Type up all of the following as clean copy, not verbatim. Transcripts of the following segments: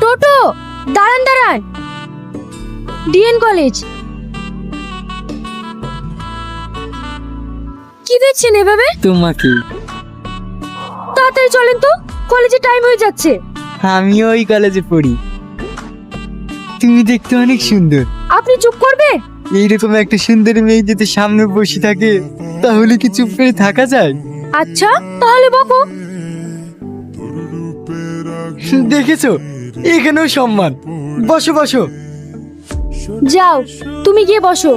টোটো, দাঁড়ান দাঁড়ান। DN college. কি দেখছেন এভাবে? তোমাকে। তাড়াতাড়ি চলেন তো, কলেজে টাইম হয়ে যাচ্ছে। আমিও ওই কলেজে পড়ি। তুমি দেখতে অনেক সুন্দর। আপনি চুপ করবে? এইরকম একটা সুন্দর মেয়ে যদি সামনে বসে থাকে তাহলে কি চুপ করে থাকা যায়? আচ্ছা তাহলে বকো। দেখেছো, এখানেও সম্মান। বসো বসো। যাও, তুমি গিয়ে বসো।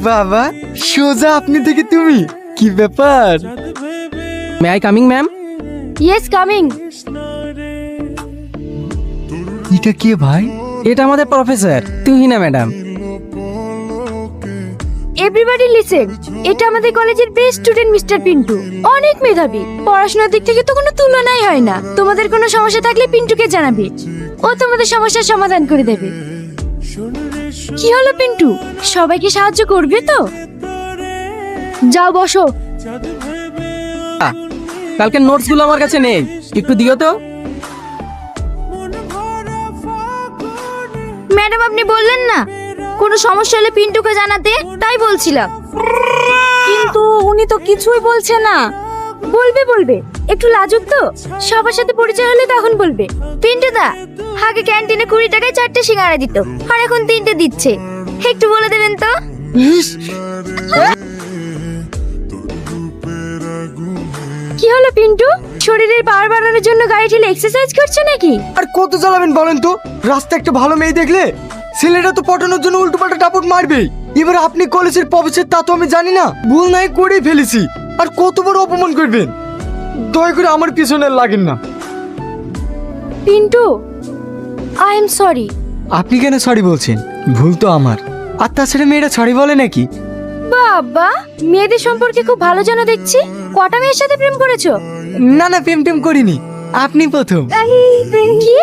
বাবা, সোজা আপনি থেকে তুমি, কি ব্যাপার? May I coming ma'am? Yes coming. এটা কে ভাই? এটা আমাদের professor Tuhina madam. Everybody listen, এটা আমাদের কলেজের বেস্ট স্টুডেন্ট মিস্টার পিন্টু। অনেক মেধাবী, পড়াশোনার দিক থেকে তো কোনো তুলনাই হয় না। তোমাদের কোনো সমস্যা থাকলে পিন্টুকে জানাবে, ও তোমাদের সমস্যার সমাধান করে দেবে। কি হলো পিন্টু, সবাইকে সাহায্য করবে তো? যাও বসো। কালকে নোটসগুলো আমার কাছে নেই, একটু দিও তো। ম্যাডাম আপনি বললেন না কোনো সমস্যা হলে পিন্টুকে জানাতে, তাই বলছিলাম। কিন্তু উনি তো কিছুই বলছে না। বলবে বলবে, একটু লাজুক তো, সবার সাথে পরিচয় হলে তখন বলবে। পিন্টু দা আগে ক্যান্টিনে 20 টাকায় 4টে সিঙ্গারা দিত, আর এখন 3টে দিচ্ছে। একটু বলে দেবেন তো। কি হলো পিন্টু, শরীরের পাওয়ার বাড়ানোর জন্য গাড়ি ঠেলে এক্সারসাইজ করছো নাকি? আর কত চালাবেন বলেন তো? রাস্তা একটা ভালো মেয়ে দেখলে ছেলেটা তো পটানোর জন্য উল্টোপাল্টা টাপট মারবেই। এবার আপনি কলেজের প্রফেসর, তা তো আমি জানি না, ভুল নাই করেই ফেলেছি। আর কত বড় অপমান করবেন? দয়া করে আমার পিছনে লাগেন না। Pintu, I am sorry. আপনি কেন সরি বলছেন? ভুল তো আমার। আর তাছাড়া মেয়েরা সরি বলে নাকি? বাবা, মেয়েদের সম্পর্কে খুব ভালো জানো দেখছি। কটা মেয়ের সাথে প্রেম করেছো? না না, প্রেম টেম করিনি, আপনি প্রথম। কি?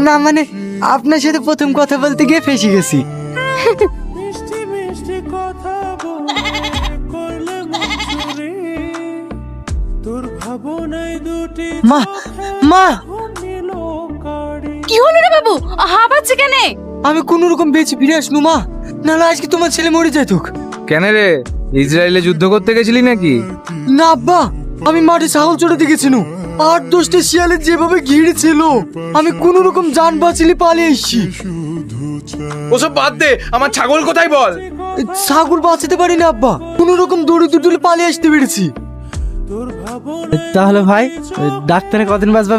না মানে আপনার সাথে প্রথম কথা বলতে গিয়ে ফেঁসে গেছি। মা মা, কি হলো রে বাবু, হাঁপাচ্ছে কেন? আমি কোন রকম বেঁচে ফিরে আসনু মা, নাহলে আজকে তোমার ছেলে মরে যেত। কেন রে, ইসরায়েলে যুদ্ধ করতে গেছিলি নাকি? না আব্বা, আমি মাঠে ছাগল চড়াতে গেছিনু। 8-10টা শিয়ালে যেভাবে ঘিরে ছিল, আমি কোন রকম জান বাঁচিয়ে পালিয়ে এসেছি। ওসব বাদ দে, আমার ছাগল কোথায় বল? ছাগল বাঁচাতে পারি না আব্বা, কোন রকম দড়ি দুটুলে পালিয়ে আসতে পেরেছি। তাহলে ভাই ডাক্তারে কদিন বাঁচবে?